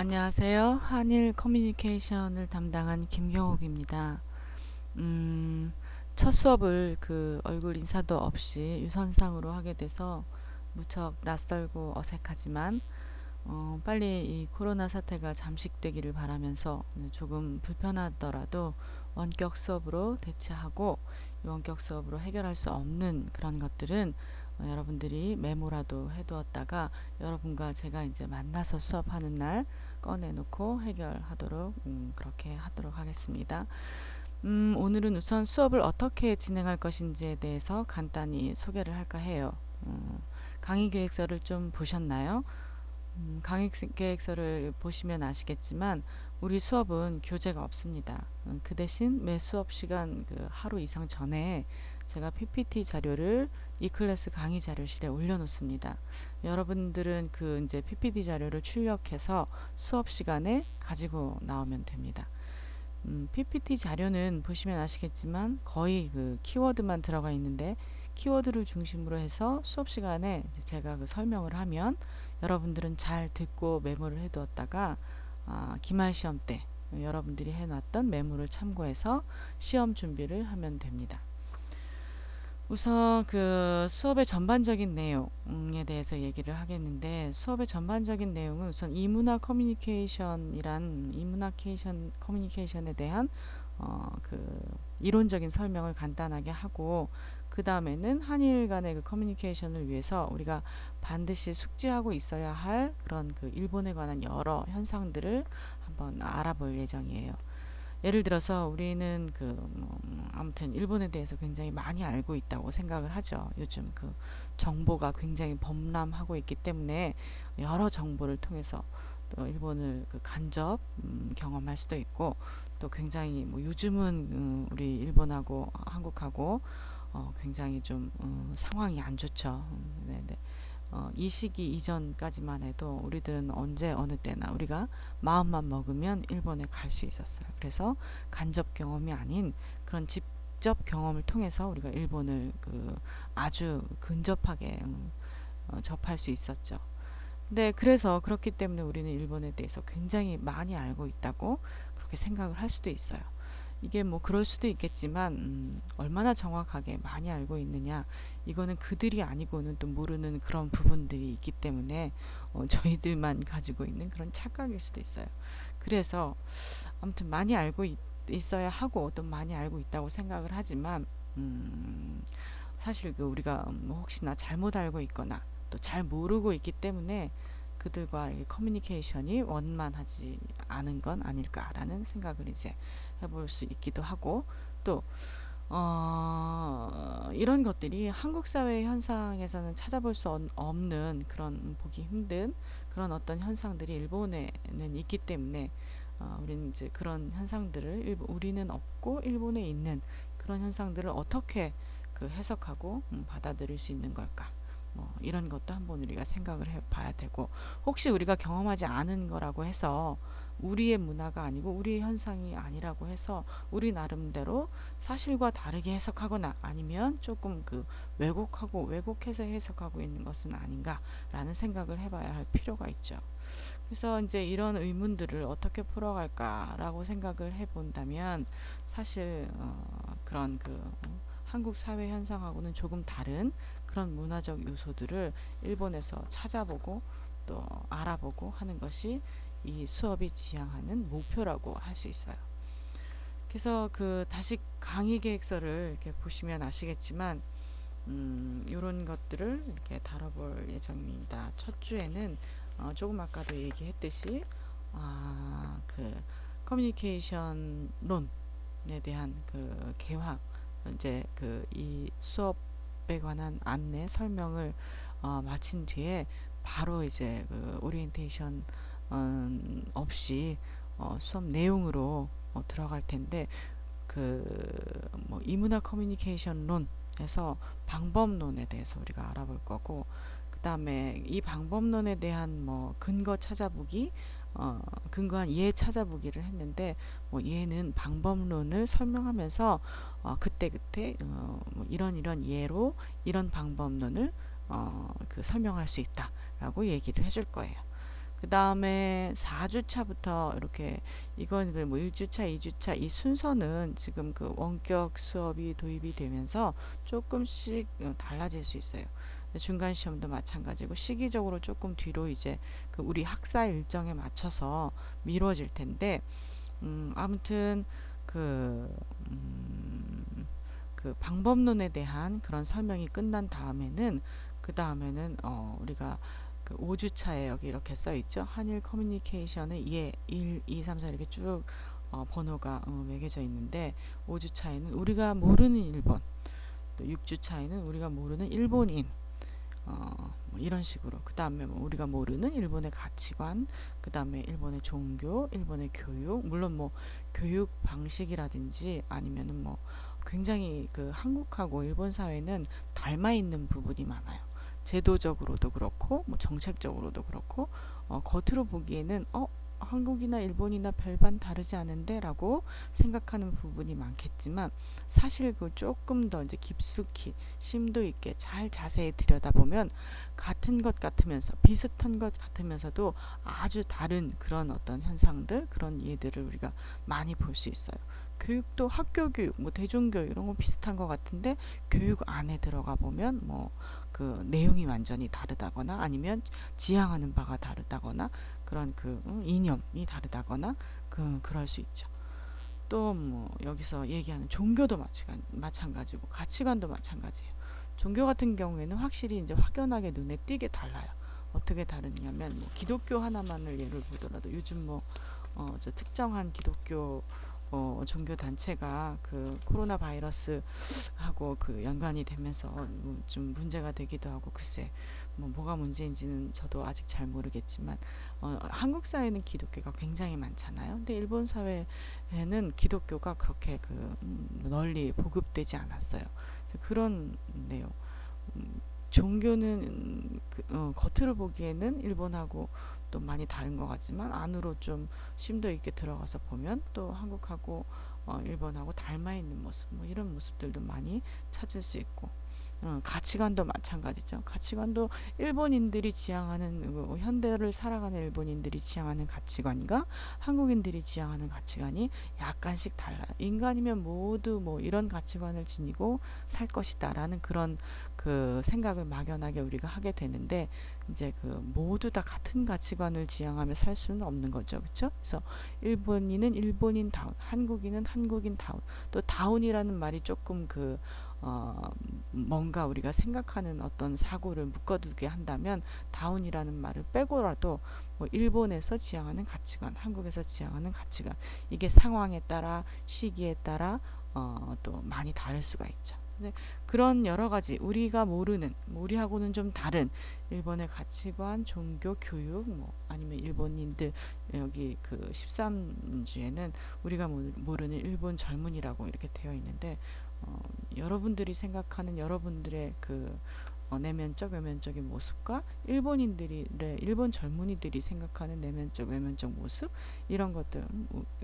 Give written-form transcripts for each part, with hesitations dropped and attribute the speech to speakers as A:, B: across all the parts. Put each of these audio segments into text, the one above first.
A: 안녕하세요. 한일 커뮤니케이션을 담당한 김경옥입니다. 음, 첫 수업을 얼굴 인사도 없이 유선상으로 하게 돼서 무척 낯설고 어색하지만 빨리 이 코로나 사태가 잠식되기를 바라면서 조금 불편하더라도 원격 수업으로 대체하고 이 원격 수업으로 해결할 수 없는 그런 것들은 여러분들이 메모라도 해두었다가 여러분과 제가 이제 만나서 수업하는 날 꺼내놓고 해결하도록 그렇게 하도록 하겠습니다. 오늘은 우선 수업을 어떻게 진행할 것인지에 대해서 간단히 소개를 할까 해요. 강의 계획서를 좀 보셨나요? 강의 계획서를 보시면 아시겠지만 우리 수업은 교재가 없습니다. 그 대신 매 수업 시간 하루 이상 전에 제가 PPT 자료를 이클래스 강의 자료실에 올려놓습니다. 여러분들은 이제 PPT 자료를 출력해서 수업 시간에 가지고 나오면 됩니다. PPT 자료는 보시면 아시겠지만 거의 키워드만 들어가 있는데 키워드를 중심으로 해서 수업 시간에 제가 설명을 하면 여러분들은 잘 듣고 메모를 해두었다가 기말 시험 때 여러분들이 해놨던 메모를 참고해서 시험 준비를 하면 됩니다. 우선 수업의 전반적인 내용에 대해서 얘기를 하겠는데, 수업의 전반적인 내용은 우선 이문화 커뮤니케이션에 대한 이론적인 설명을 간단하게 하고, 그 다음에는 한일 간의 커뮤니케이션을 위해서 우리가 반드시 숙지하고 있어야 할 그런 일본에 관한 여러 현상들을 한번 알아볼 예정이에요. 예를 들어서 우리는 아무튼 일본에 대해서 굉장히 많이 알고 있다고 생각을 하죠. 요즘 정보가 굉장히 범람하고 있기 때문에 여러 정보를 통해서 또 일본을 간접 경험할 수도 있고, 또 굉장히 요즘은 우리 일본하고 한국하고 굉장히 좀 상황이 안 좋죠. 네네. 이 시기 이전까지만 해도 우리들은 언제 어느 때나 우리가 마음만 먹으면 일본에 갈 수 있었어요. 그래서 간접 경험이 아닌 그런 직접 경험을 통해서 우리가 일본을 아주 근접하게 접할 수 있었죠. 근데 그래서 그렇기 때문에 우리는 일본에 대해서 굉장히 많이 알고 있다고 그렇게 생각을 할 수도 있어요. 이게 그럴 수도 있겠지만 얼마나 정확하게 많이 알고 있느냐, 이거는 그들이 아니고는 또 모르는 그런 부분들이 있기 때문에 저희들만 가지고 있는 그런 착각일 수도 있어요. 그래서 아무튼 많이 알고 있어야 하고 또 많이 알고 있다고 생각을 하지만 사실 우리가 혹시나 잘못 알고 있거나 또 잘 모르고 있기 때문에 그들과 커뮤니케이션이 원만하지 않은 건 아닐까라는 생각을 이제 해볼 수 있기도 하고, 또 이런 것들이 한국 사회 현상에서는 찾아볼 수 없는 그런 보기 힘든 그런 어떤 현상들이 일본에는 있기 때문에 우리는 이제 그런 현상들을 우리는 없고 일본에 있는 그런 현상들을 어떻게 해석하고 받아들일 수 있는 걸까? 이런 것도 한번 우리가 생각을 해봐야 되고, 혹시 우리가 경험하지 않은 거라고 해서 우리의 문화가 아니고 우리의 현상이 아니라고 해서 우리 나름대로 사실과 다르게 해석하거나 아니면 조금 왜곡해서 해석하고 있는 것은 아닌가라는 생각을 해봐야 할 필요가 있죠. 그래서 이제 이런 의문들을 어떻게 풀어갈까라고 생각을 해본다면, 사실 그런 한국 사회 현상하고는 조금 다른 그런 문화적 요소들을 일본에서 찾아보고 또 알아보고 하는 것이 이 수업이 지향하는 목표라고 할 수 있어요. 그래서 다시 강의 계획서를 이렇게 보시면 아시겠지만 이런 것들을 이렇게 다뤄볼 예정입니다. 첫 주에는 조금 아까도 얘기했듯이 커뮤니케이션론에 대한 개화, 이제 이 수업에 관한 안내 설명을 마친 뒤에 바로 이제 오리엔테이션 없이 수업 내용으로 들어갈 텐데, 이문화 커뮤니케이션론에서 방법론에 대해서 우리가 알아볼 거고, 그 다음에 이 방법론에 대한 근거 찾아보기, 근거한 예 찾아보기를 했는데, 얘는 방법론을 설명하면서 그때 이런 예로 이런 방법론을 설명할 수 있다라고 얘기를 해줄 거예요. 그 다음에 4주차부터 이렇게 이건 뭐 1주차, 2주차 이 순서는 지금 그 원격 수업이 도입이 되면서 조금씩 달라질 수 있어요. 중간 시험도 마찬가지고 시기적으로 조금 뒤로 이제 그 우리 학사 일정에 맞춰서 미뤄질 텐데 아무튼 그, 그 방법론에 대한 그런 설명이 끝난 다음에는 우리가 그 5주차에 여기 이렇게 써 있죠. 한일 커뮤니케이션의 1, 2, 3, 4 이렇게 쭉 번호가 매겨져 있는데 5주차에는 우리가 모르는 일본, 또 6주차에는 우리가 모르는 일본인 뭐 이런 식으로 그 다음에 뭐 우리가 모르는 일본의 가치관, 그 다음에 일본의 종교, 일본의 교육, 물론 뭐 교육 방식이라든지 아니면은 뭐 굉장히 그 한국하고 일본 사회는 닮아 있는 부분이 많아요. 제도적으로도 그렇고 뭐 정책적으로도 그렇고 겉으로 보기에는 한국이나 일본이나 별반 다르지 않은데 라고 생각하는 부분이 많겠지만 사실 그 조금 더 이제 깊숙이 심도 있게 잘 자세히 들여다보면 같은 것 같으면서 비슷한 것 같으면서도 아주 다른 그런 어떤 현상들 그런 예들을 우리가 많이 볼 수 있어요. 교육도 학교 교육, 뭐 대중교육 이런 거 비슷한 것 같은데 교육 안에 들어가 보면 뭐 그 내용이 완전히 다르다거나 아니면 지향하는 바가 다르다거나 그런 그 이념이 다르다거나 그럴 수 있죠. 또 뭐 여기서 얘기하는 종교도 마찬가지고 가치관도 마찬가지예요. 종교 같은 경우에는 확실히 이제 확연하게 눈에 띄게 달라요. 어떻게 다르냐면 뭐 기독교 하나만을 예를 보더라도 요즘 뭐 저 특정한 기독교 종교 단체가 그 코로나 바이러스하고 그 연관이 되면서 좀 문제가 되기도 하고 글쎄 뭐가 문제인지는 저도 아직 잘 모르겠지만 한국 사회는 기독교가 굉장히 많잖아요. 근데 일본 사회에는 기독교가 그렇게 그 널리 보급되지 않았어요. 그런 내용. 종교는 겉으로 보기에는 일본하고 또 많이 다른 것 같지만 안으로 좀 심도 있게 들어가서 보면 또 한국하고 일본하고 닮아 있는 모습 뭐 이런 모습들도 많이 찾을 수 있고 가치관도 마찬가지죠. 가치관도 일본인들이 지향하는 현대를 살아가는 일본인들이 지향하는 가치관과 한국인들이 지향하는 가치관이 약간씩 달라요. 인간이면 모두 뭐 이런 가치관을 지니고 살 것이다라는 그런 그 생각을 막연하게 우리가 하게 되는데 이제 그 모두 다 같은 가치관을 지향하며 살 수는 없는 거죠. 그렇죠? 그래서 일본인은 일본인다운, 한국인은 한국인다운. 또 다운이라는 말이 조금 그 뭔가 우리가 생각하는 어떤 사고를 묶어두게 한다면 다운이라는 말을 빼고라도 뭐 일본에서 지향하는 가치관, 한국에서 지향하는 가치관 이게 상황에 따라 시기에 따라 또 많이 다를 수가 있죠. 그런 여러 가지 우리가 모르는 우리하고는 좀 다른 일본의 가치관, 종교, 교육 뭐 아니면 일본인들 여기 그 13주에는 우리가 모르는 일본 젊은이라고 이렇게 되어 있는데 여러분들이 생각하는 여러분들의 그 내면적 외면적인 모습과 일본 젊은이들이 생각하는 내면적 외면적 모습 이런 것들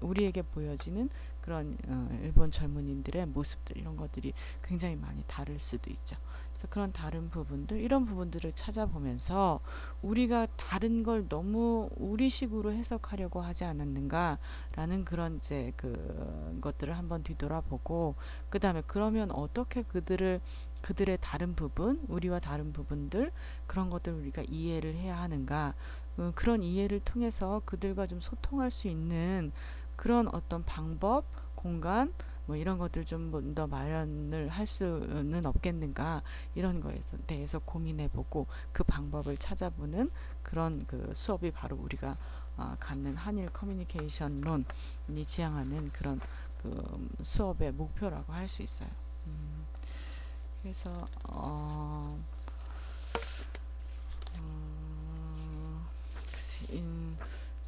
A: 우리에게 보여지는 그런 일본 젊은이들의 모습들 이런 것들이 굉장히 많이 다를 수도 있죠. 그래서 그런 다른 부분들 이런 부분들을 찾아보면서 우리가 다른 걸 너무 우리식으로 해석하려고 하지 않았는가라는 그런 이제 그 것들을 한번 뒤돌아보고 그 다음에 그러면 어떻게 그들의 다른 부분, 우리와 다른 부분들 그런 것들을 우리가 이해를 해야 하는가 그런 이해를 통해서 그들과 좀 소통할 수 있는 그런 어떤 방법, 공간 뭐 이런 것들 좀 더 마련을 할 수는 없겠는가 이런 거에 대해서 고민해보고 그 방법을 찾아보는 그런 그 수업이 바로 우리가 갖는 한일 커뮤니케이션론이 지향하는 그런 그 수업의 목표라고 할 수 있어요. 그래서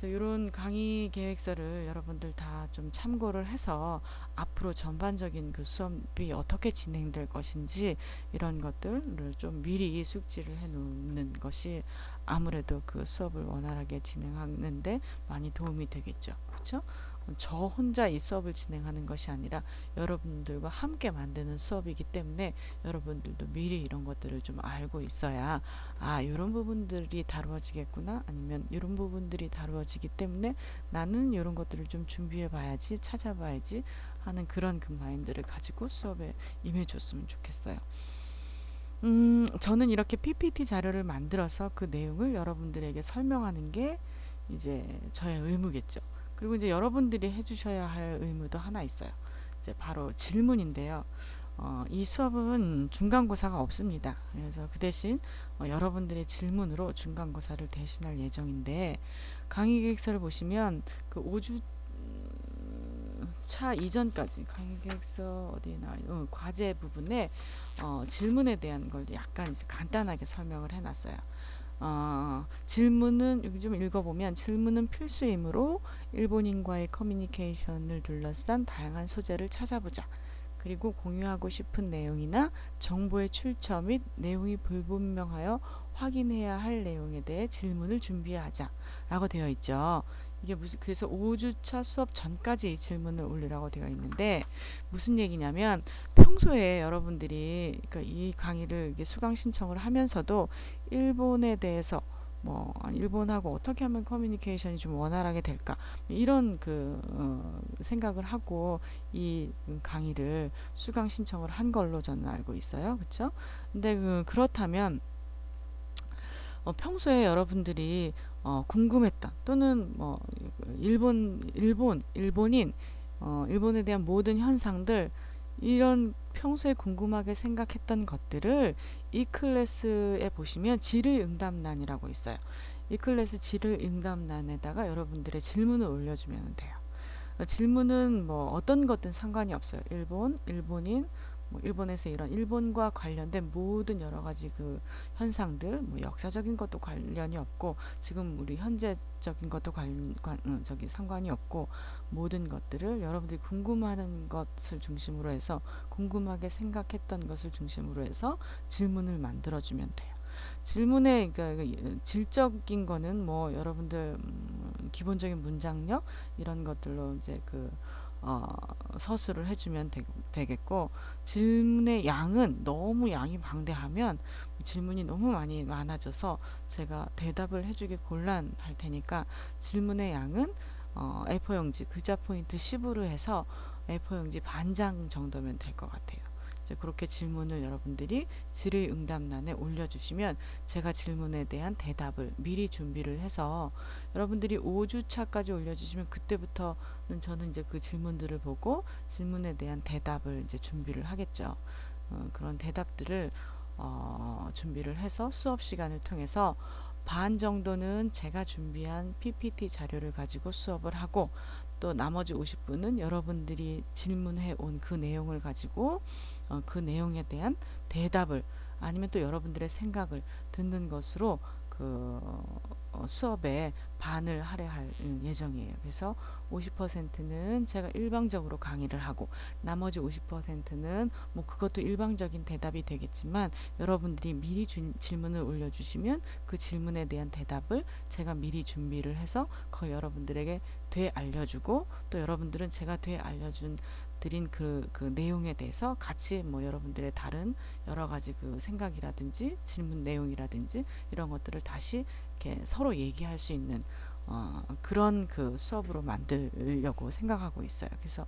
A: 그래서 이런 강의 계획서를 여러분들 다 좀 참고를 해서 앞으로 전반적인 그 수업이 어떻게 진행될 것인지 이런 것들을 좀 미리 숙지를 해 놓는 것이 아무래도 그 수업을 원활하게 진행하는데 많이 도움이 되겠죠. 그렇죠? 저 혼자 이 수업을 진행하는 것이 아니라 여러분들과 함께 만드는 수업이기 때문에 여러분들도 미리 이런 것들을 좀 알고 있어야 이런 부분들이 다루어지겠구나, 아니면 이런 부분들이 다루어지기 때문에 나는 이런 것들을 좀 준비해 봐야지, 찾아봐야지 하는 그런 그 마인드를 가지고 수업에 임해줬으면 좋겠어요. 저는 이렇게 PPT 자료를 만들어서 그 내용을 여러분들에게 설명하는 게 이제 저의 의무겠죠. 그리고 이제 여러분들이 해주셔야 할 의무도 하나 있어요. 이제 바로 질문인데요. 이 수업은 중간고사가 없습니다. 그래서 그 대신 여러분들의 질문으로 중간고사를 대신할 예정인데, 강의 계획서를 보시면 그 5주 차 이전까지 강의 계획서 어디에 나와요? 과제 부분에 질문에 대한 걸 약간 이제 간단하게 설명을 해놨어요. 질문은 여기 좀 읽어보면, 질문은 필수이므로 일본인과의 커뮤니케이션을 둘러싼 다양한 소재를 찾아보자. 그리고 공유하고 싶은 내용이나 정보의 출처 및 내용이 불분명하여 확인해야 할 내용에 대해 질문을 준비하자 라고 되어 있죠. 이게 그래서 5주차 수업 전까지 이 질문을 올리라고 되어 있는데, 무슨 얘기냐면, 평소에 여러분들이 그러니까 이 강의를 수강 신청을 하면서도 일본에 대해서 일본하고 어떻게 하면 커뮤니케이션이 좀 원활하게 될까, 이런 생각을 하고 이 강의를 수강 신청을 한 걸로 저는 알고 있어요. 그렇죠? 근데 그렇다면 평소에 여러분들이 궁금했던, 또는 일본인, 일본에 대한 모든 현상들, 이런 평소에 궁금하게 생각했던 것들을 이 클래스에 보시면 질의응답란이라고 있어요. 이 클래스 질의응답란에다가 여러분들의 질문을 올려주면 돼요. 질문은 어떤 것든 상관이 없어요. 일본인, 일본에서 이런 일본과 관련된 모든 여러 가지 그 현상들, 역사적인 것도 관련이 없고, 지금 우리 현재적인 것도 상관이 없고, 모든 것들을 여러분들이 궁금하는 것을 중심으로 해서, 궁금하게 생각했던 것을 중심으로 해서 질문을 만들어주면 돼요. 질문의 질적인 거는 여러분들 기본적인 문장력 이런 것들로 이제 서술을 해주면 되겠고, 질문의 양은 너무 양이 방대하면 질문이 너무 많아져서 제가 대답을 해주기 곤란할 테니까, 질문의 양은 A4용지 글자 포인트 10으로 해서 A4용지 반장 정도면 될 것 같아요. 그렇게 질문을 여러분들이 질의응답란에 올려주시면 제가 질문에 대한 대답을 미리 준비를 해서, 여러분들이 5주차까지 올려주시면 그때부터는 저는 이제 그 질문들을 보고 질문에 대한 대답을 이제 준비를 하겠죠. 그런 대답들을 준비를 해서 수업 시간을 통해서 반 정도는 제가 준비한 PPT 자료를 가지고 수업을 하고, 또 나머지 50분은 여러분들이 질문해 온 그 내용을 가지고 그 내용에 대한 대답을, 아니면 또 여러분들의 생각을 듣는 것으로 수업에 반을 할애할 예정이에요. 그래서 50%는 제가 일방적으로 강의를 하고, 나머지 50%는 그것도 일방적인 대답이 되겠지만, 여러분들이 미리 질문을 올려주시면 그 질문에 대한 대답을 제가 미리 준비를 해서 그걸 여러분들에게 되알려주고, 또 여러분들은 제가 되알려준 드린 그 내용에 대해서 같이 여러분들의 다른 여러 가지 생각이라든지 질문 내용이라든지 이런 것들을 다시 이렇게 서로 얘기할 수 있는 그런 수업으로 만들려고 생각하고 있어요. 그래서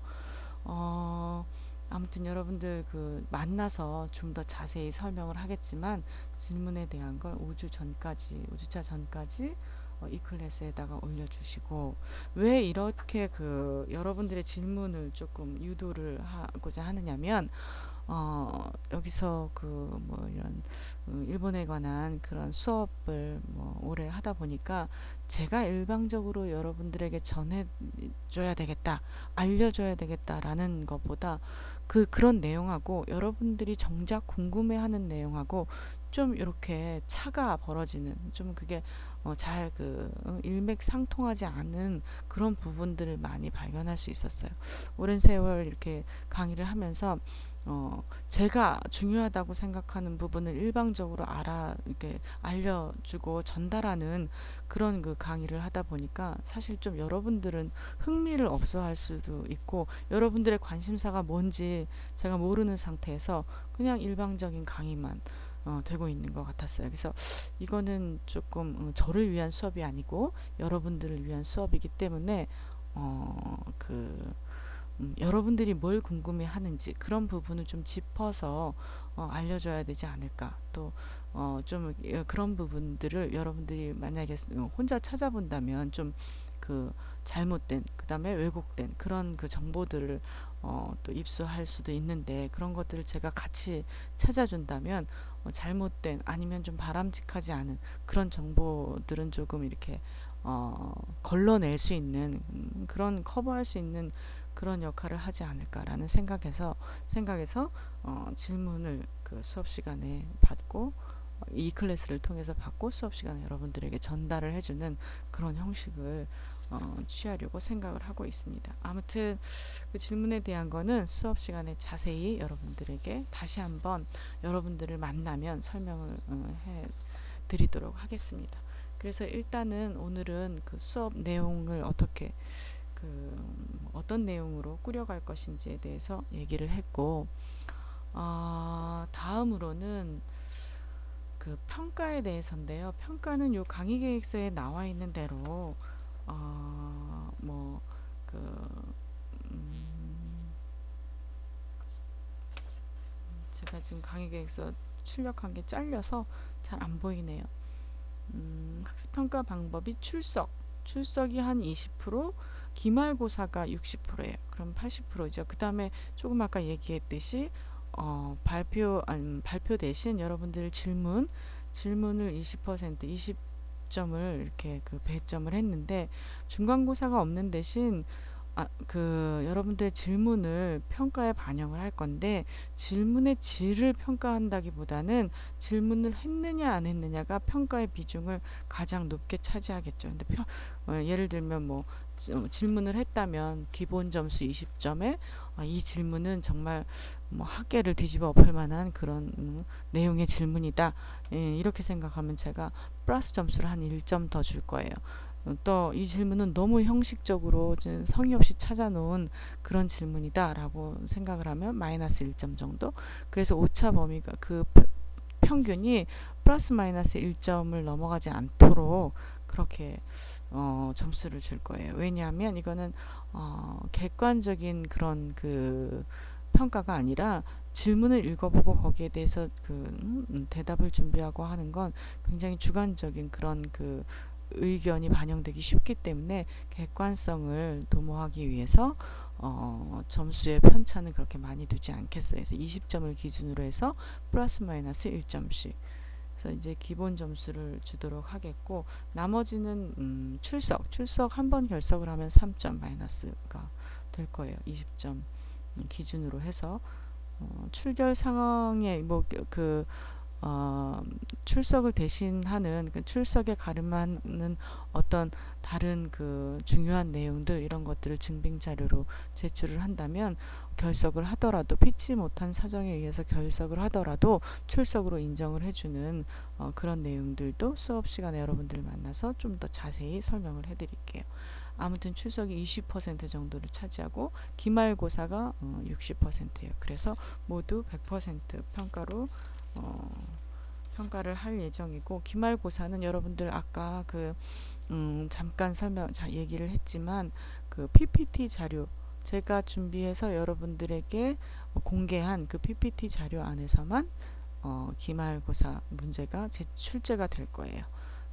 A: 아무튼 여러분들 만나서 좀 더 자세히 설명을 하겠지만, 질문에 대한 걸 5주차 전까지 이 클래스에다가 올려주시고, 왜 이렇게 여러분들의 질문을 조금 유도를 하고자 하느냐면, 여기서 이런 일본에 관한 그런 수업을 오래 하다 보니까, 제가 일방적으로 여러분들에게 전해줘야 되겠다, 알려줘야 되겠다라는 것보다 그런 내용하고 여러분들이 정작 궁금해하는 내용하고 좀 이렇게 차가 벌어지는, 좀 그게 잘 일맥상통하지 않은 그런 부분들을 많이 발견할 수 있었어요. 오랜 세월 이렇게 강의를 하면서 제가 중요하다고 생각하는 부분을 일방적으로 이렇게 알려주고 전달하는 그런 그 강의를 하다 보니까 사실 좀 여러분들은 흥미를 없어할 수도 있고 여러분들의 관심사가 뭔지 제가 모르는 상태에서 그냥 일방적인 강의만 되고 있는 것 같았어요. 그래서 이거는 조금 저를 위한 수업이 아니고 여러분들을 위한 수업이기 때문에 그 여러분들이 뭘 궁금해 하는지 그런 부분을 좀 짚어서 알려줘야 되지 않을까. 또 좀 그런 부분들을 여러분들이 만약에 혼자 찾아본다면 좀 그 잘못된 그다음에 왜곡된 그런 그 정보들을 또 입수할 수도 있는데 그런 것들을 제가 같이 찾아준다면 잘못된 아니면 좀 바람직하지 않은 그런 정보들은 조금 이렇게 걸러낼 수 있는 그런 커버할 수 있는 그런 역할을 하지 않을까라는 생각에서 질문을 그 수업 시간에 받고 이 클래스를 통해서 받고 수업 시간에 여러분들에게 전달을 해주는 그런 형식을 취하려고 생각을 하고 있습니다. 아무튼 그 질문에 대한 거는 수업 시간에 자세히 여러분들에게 다시 한번 여러분들을 만나면 설명을 해 드리도록 하겠습니다. 그래서 일단은 오늘은 그 수업 내용을 어떤 내용으로 꾸려갈 것인지에 대해서 얘기를 했고, 다음으로는 그 평가에 대해서인데요. 평가는 요 강의 계획서에 나와 있는 대로 뭐 그 제가 지금 강의 계획서 출력한 게 잘려서 잘 안 보이네요. 학습평가 방법이 출석이 한 20%, 기말고사가 60%예요. 그럼 80%죠. 그 다음에 조금 아까 얘기했듯이 발표 대신 여러분들 질문을 20%, 20점을 이렇게 그 배점을 했는데 중간고사가 없는 대신 여러분들의 질문을 평가에 반영을 할 건데 질문의 질을 평가한다기보다는 질문을 했느냐 안 했느냐가 평가의 비중을 가장 높게 차지하겠죠. 근데 예를 들면 뭐 질문을 했다면 기본 점수 20점에 이 질문은 정말 뭐 학계를 뒤집어 엎을 만한 그런 내용의 질문이다. 이렇게 생각하면 제가 플러스 점수를 한 1점 더 줄 거예요. 또 이 질문은 너무 형식적으로 성의 없이 찾아놓은 그런 질문이다 라고 생각을 하면 마이너스 1점 정도. 그래서 오차 범위가 그 평균이 플러스 마이너스 1점을 넘어가지 않도록 그렇게 점수를 줄 거예요. 왜냐하면 이거는 객관적인 그런 그 평가가 아니라 질문을 읽어보고 거기에 대해서 대답을 준비하고 하는 건 굉장히 주관적인 그런 그 의견이 반영되기 쉽기 때문에 객관성을 도모하기 위해서 점수의 편차는 그렇게 많이 두지 않겠어요. 그래서 20점을 기준으로 해서 플러스 마이너스 1점씩 그래서 이제 기본 점수를 주도록 하겠고 나머지는 출석 한 번 결석을 하면 3점 마이너스가 될 거예요. 20점 기준으로 해서 출결 상황에 출석을 대신하는 출석에 가름하는 어떤 다른 그 중요한 내용들 이런 것들을 증빙 자료로 제출을 한다면 결석을 하더라도 피치 못한 사정에 의해서 결석을 하더라도 출석으로 인정을 해주는 그런 내용들도 수업 시간에 여러분들을 만나서 좀 더 자세히 설명을 해드릴게요. 아무튼 출석이 20% 정도를 차지하고 기말고사가 60%예요. 그래서 모두 100% 평가를 할 예정이고 기말고사는 여러분들 아까 잠깐 얘기를 했지만 그 PPT 자료 제가 준비해서 여러분들에게 공개한 그 PPT 자료 안에서만 기말고사 문제가 출제가 될 거예요.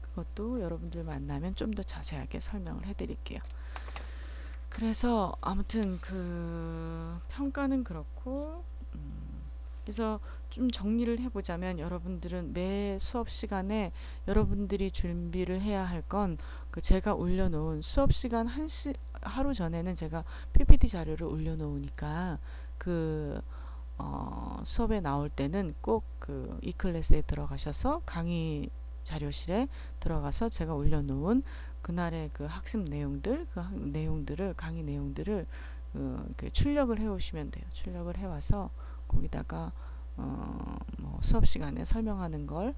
A: 그것도 여러분들 만나면 좀 더 자세하게 설명을 해드릴게요. 그래서 아무튼 그 평가는 그렇고 그래서 좀 정리를 해보자면 여러분들은 매 수업 시간에 여러분들이 준비를 해야 할 건 그 제가 올려놓은 수업 시간 하루 전에는 제가 PPT 자료를 올려놓으니까 수업에 나올 때는 꼭 이 클래스에 들어가셔서 강의 자료실에 들어가서 제가 올려놓은 그날의 그 학습 내용들, 강의 내용들을 출력을 해오시면 돼요. 출력을 해와서 거기다가 뭐 수업 시간에 설명하는 걸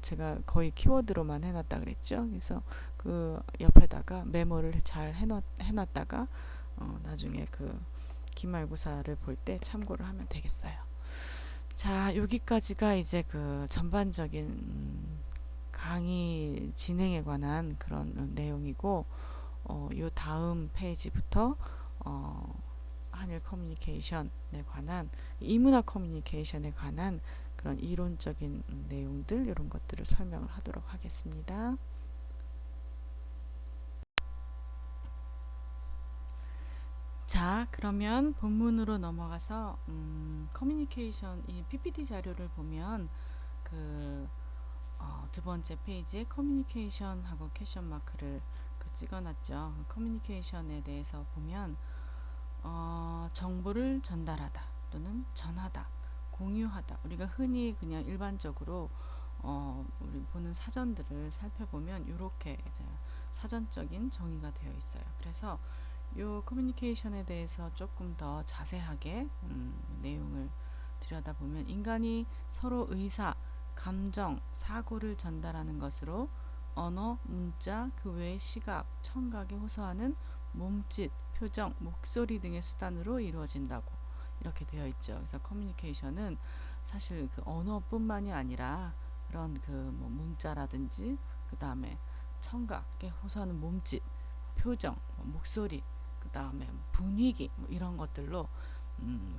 A: 제가 거의 키워드로만 해놨다 그랬죠. 그래서 그 옆에다가 메모를 잘 해놨다가 나중에 그 기말고사를 볼 때 참고를 하면 되겠어요. 자, 여기까지가 이제 그 전반적인 강의 진행에 관한 그런 내용이고, 요 다음 페이지부터 한일 커뮤니케이션에 관한, 이문화 커뮤니케이션에 관한 그런 이론적인 내용들, 이런 것들을 설명을 하도록 하겠습니다. 자, 그러면 본문으로 넘어가서 커뮤니케이션, 이 PPT 자료를 보면 그 두 번째 페이지에 커뮤니케이션하고 퀘션 마크를 찍어놨죠. 커뮤니케이션에 대해서 보면 정보를 전달하다 또는 전하다, 공유하다. 우리가 흔히 그냥 일반적으로 우리 보는 사전들을 살펴보면 이렇게 이제 사전적인 정의가 되어 있어요. 그래서 요 커뮤니케이션에 대해서 조금 더 자세하게 내용을 들여다보면 인간이 서로 의사, 감정, 사고를 전달하는 것으로 언어, 문자, 그 외의 시각, 청각에 호소하는 몸짓, 표정, 목소리 등의 수단으로 이루어진다고 이렇게 되어 있죠. 그래서 커뮤니케이션은 사실 그 언어뿐만이 아니라 그런 그 뭐 문자라든지 그 다음에 청각에 호소하는 몸짓, 표정, 목소리, 그 다음에 분위기 뭐 이런 것들로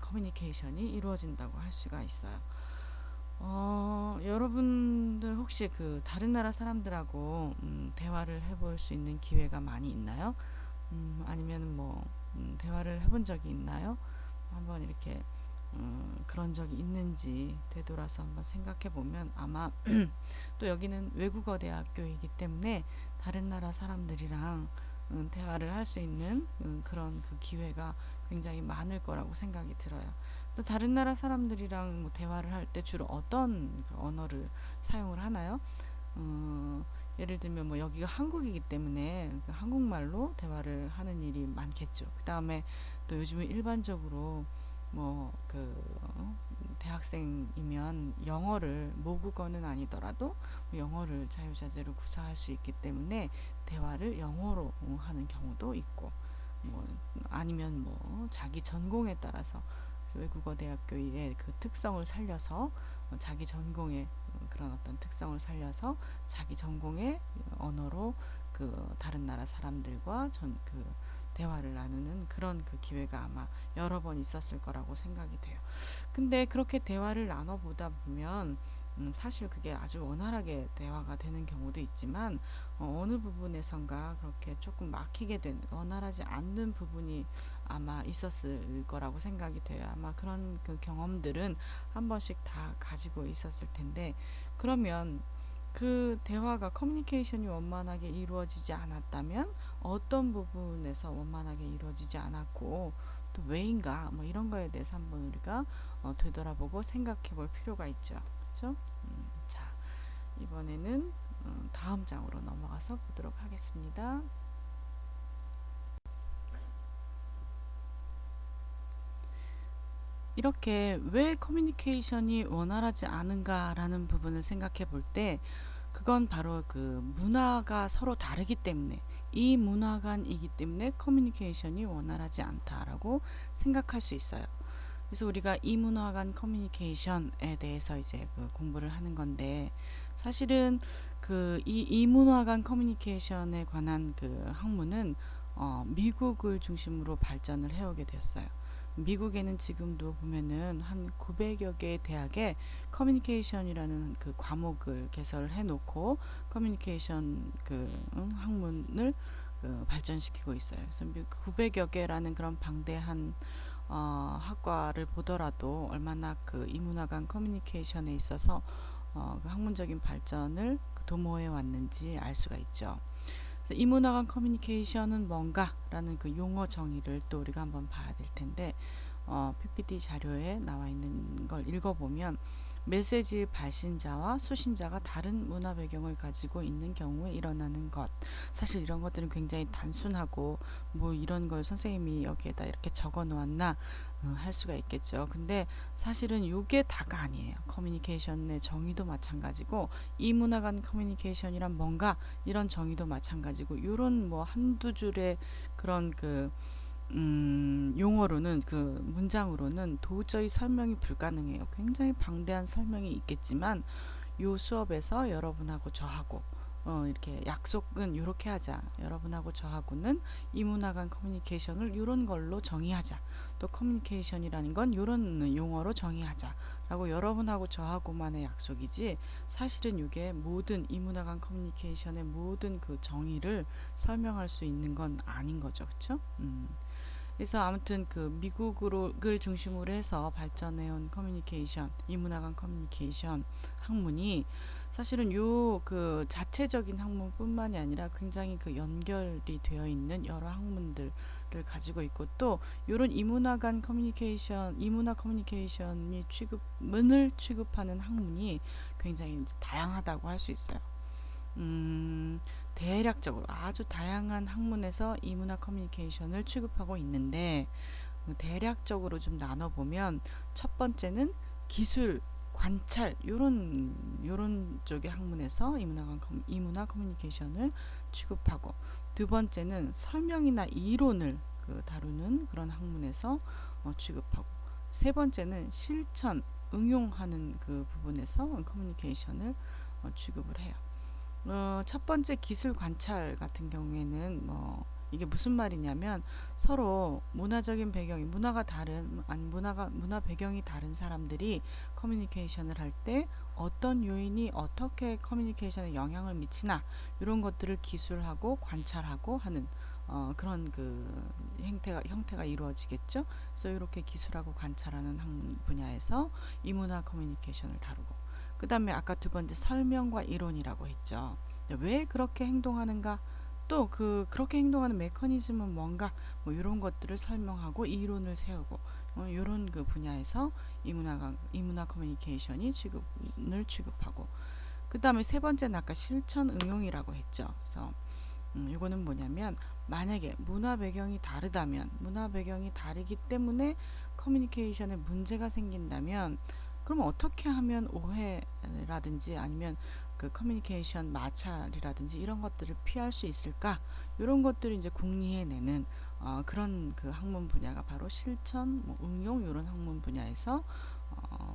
A: 커뮤니케이션이 이루어진다고 할 수가 있어요. 여러분들 혹시 그 다른 나라 사람들하고 대화를 해볼 수 있는 기회가 많이 있나요? 아니면 뭐 대화를 해본 적이 있나요? 한번 이렇게 그런 적이 있는지 되돌아서 한번 생각해 보면 아마 또 여기는 외국어 대학교이기 때문에 다른 나라 사람들이랑 대화를 할 수 있는 그런 그 기회가 굉장히 많을 거라고 생각이 들어요. 그래서 다른 나라 사람들이랑 뭐 대화를 할 때 주로 어떤 그 언어를 사용을 하나요? 예를 들면 뭐 여기가 한국이기 때문에 그 한국말로 대화를 하는 일이 많겠죠. 그 다음에 또 요즘은 일반적으로 뭐 그 대학생이면 영어를 모국어는 아니더라도 영어를 자유자재로 구사할 수 있기 때문에 대화를 영어로 하는 경우도 있고 뭐 아니면 뭐 자기 전공에 따라서 외국어 대학교의 그 특성을 살려서 자기 전공의 그런 어떤 특성을 살려서 자기 전공의 언어로 그 다른 나라 사람들과 그 대화를 나누는 그런 그 기회가 아마 여러 번 있었을 거라고 생각이 돼요. 근데 그렇게 대화를 나눠보다 보면 사실 그게 아주 원활하게 대화가 되는 경우도 있지만 어느 부분에선가 그렇게 조금 막히게 되는 원활하지 않는 부분이 아마 있었을 거라고 생각이 돼요. 아마 그런 그 경험들은 한 번씩 다 가지고 있었을 텐데 그러면 그 대화가 커뮤니케이션이 원만하게 이루어지지 않았다면 어떤 부분에서 원만하게 이루어지지 않았고 또 왜인가 뭐 이런 거에 대해서 한번 우리가 되돌아보고 생각해 볼 필요가 있죠. 그렇죠? 자, 이번에는 다음 장으로 넘어가서 보도록 하겠습니다. 이렇게 왜 커뮤니케이션이 원활하지 않은가라는 부분을 생각해 볼 때 그건 바로 그 문화가 서로 다르기 때문에 이 문화간이기 때문에 커뮤니케이션이 원활하지 않다라고 생각할 수 있어요. 그래서 우리가 이문화간 커뮤니케이션에 대해서 이제 그 공부를 하는 건데 사실은 그 이문화간 커뮤니케이션에 관한 그 학문은 미국을 중심으로 발전을 해오게 됐어요. 미국에는 지금도 보면은 한 900여 개의 대학에 커뮤니케이션이라는 그 과목을 개설을 해놓고 커뮤니케이션 그 학문을 그 발전시키고 있어요. 그래서 900여 개라는 그런 방대한 학과를 보더라도 얼마나 그 이문화간 커뮤니케이션에 있어서 그 학문적인 발전을 도모해 왔는지 알 수가 있죠. 그래서 이문화간 커뮤니케이션은 뭔가라는 그 용어 정의를 또 우리가 한번 봐야 될 텐데 PPT 자료에 나와 있는 걸 읽어보면 메시지 발신자와 수신자가 다른 문화 배경을 가지고 있는 경우에 일어나는 것. 사실 이런 것들은 굉장히 단순하고 뭐 이런 걸 선생님이 여기에다 이렇게 적어 놓았나 할 수가 있겠죠. 근데 사실은 이게 다가 아니에요. 커뮤니케이션의 정의도 마찬가지고 이문화 간 커뮤니케이션이란 뭔가 이런 정의도 마찬가지고 이런 뭐 한두 줄의 그런 용어로는 문장으로는 도저히 설명이 불가능해요. 굉장히 방대한 설명이 있겠지만 요 수업에서 여러분하고 저하고 이렇게 약속은 이렇게 하자. 여러분하고 저하고는 이문화 간 커뮤니케이션을 이런 걸로 정의하자. 또 커뮤니케이션이라는 건 이런 용어로 정의하자. 라고 여러분하고 저하고만의 약속이지 사실은 이게 모든 이문화 간 커뮤니케이션의 모든 그 정의를 설명할 수 있는 건 아닌 거죠. 그렇죠? 그래서 아무튼 미국을 중심으로 해서 발전해온 커뮤니케이션, 이문화간 커뮤니케이션 학문이 사실은 자체적인 학문뿐만이 아니라 굉장히 연결이 되어 있는 여러 학문들을 가지고 있고 또 이런 이문화간 커뮤니케이션, 이문화 커뮤니케이션이 취급하는 학문이 굉장히 이제 다양하다고 할 수 있어요. 대략적으로 아주 다양한 학문에서 이문화 커뮤니케이션을 취급하고 있는데 대략적으로 좀 나눠보면 첫 번째는 기술, 관찰 요런 쪽의 학문에서 이문화 커뮤니케이션을 취급하고 두 번째는 설명이나 이론을 다루는 그런 학문에서 취급하고 세 번째는 실천, 응용하는 그 부분에서 커뮤니케이션을 취급을 해요. 첫 번째 기술 관찰 같은 경우에는 이게 무슨 말이냐면 서로 문화적인 배경이 문화 배경이 다른 사람들이 커뮤니케이션을 할 때 어떤 요인이 어떻게 커뮤니케이션에 영향을 미치나 이런 것들을 기술하고 관찰하고 하는 그런 형태가 이루어지겠죠. 그래서 이렇게 기술하고 관찰하는 분야에서 이문화 커뮤니케이션을 다루고 그 다음에 아까 두 번째 설명과 이론이라고 했죠. 왜 그렇게 행동하는가 또 그렇게 행동하는 메커니즘은 뭔가 뭐 이런 것들을 설명하고 이론을 세우고 이런 분야에서 이문화 커뮤니케이션이 취급하고 그 다음에 세 번째는 아까 실천 응용이라고 했죠. 그래서 이거는 뭐냐면 만약에 문화 배경이 다르기 때문에 커뮤니케이션에 문제가 생긴다면 그럼 어떻게 하면 오해라든지 아니면 커뮤니케이션 마찰이라든지 이런 것들을 피할 수 있을까? 이런 것들을 이제 궁리해내는 그런 학문 분야가 바로 실천, 응용 이런 학문 분야에서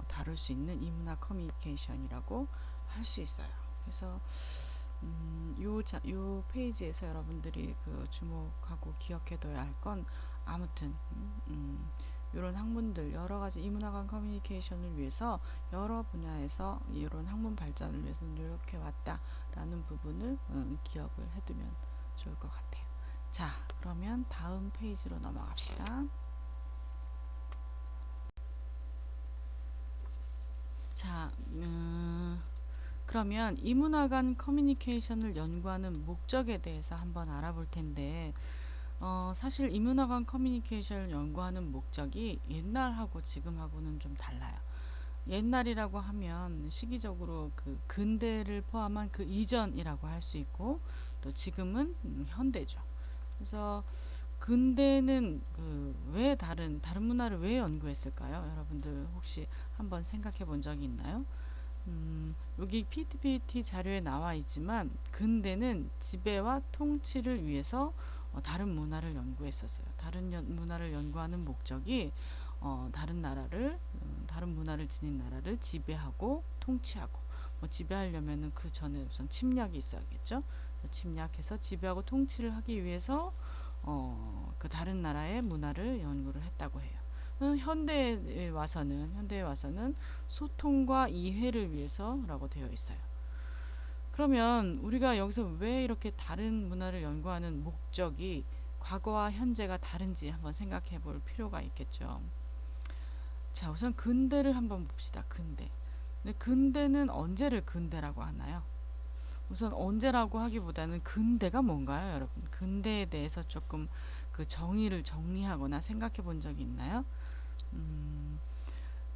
A: 다룰 수 있는 이문화 커뮤니케이션이라고 할 수 있어요. 그래서 요 페이지에서 여러분들이 주목하고 기억해둬야 할 건 아무튼 이런 학문들 여러 가지 이문화간 커뮤니케이션을 위해서 여러 분야에서 이런 학문 발전을 위해서 노력해 왔다라는 부분을 기억을 해두면 좋을 것 같아요. 자, 그러면 다음 페이지로 넘어갑시다. 자, 그러면 이문화간 커뮤니케이션을 연구하는 목적에 대해서 한번 알아볼 텐데 사실 이문화간 커뮤니케이션을 연구하는 목적이 옛날하고 지금하고는 좀 달라요. 옛날이라고 하면 시기적으로 근대를 포함한 그 이전이라고 할 수 있고 또 지금은 현대죠. 그래서 근대는 왜 다른 문화를 왜 연구했을까요? 여러분들 혹시 한번 생각해 본 적이 있나요? 여기 PPT 자료에 나와 있지만 근대는 지배와 통치를 위해서 다른 문화를 연구했었어요. 다른 문화를 연구하는 목적이 다른 문화를 지닌 나라를 지배하고 통치하고 지배하려면은 그 전에 우선 침략이 있어야겠죠. 침략해서 지배하고 통치를 하기 위해서 그 다른 나라의 문화를 연구를 했다고 해요. 현대에 와서는 소통과 이해를 위해서라고 되어 있어요. 그러면 우리가 여기서 왜 이렇게 다른 문화를 연구하는 목적이 과거와 현재가 다른지 한번 생각해 볼 필요가 있겠죠. 자, 우선 근대를 한번 봅시다. 근대. 근데 근대는 언제를 근대라고 하나요? 우선 언제라고 하기보다는 근대가 뭔가요, 여러분? 근대에 대해서 조금 정의를 정리하거나 생각해 본 적이 있나요?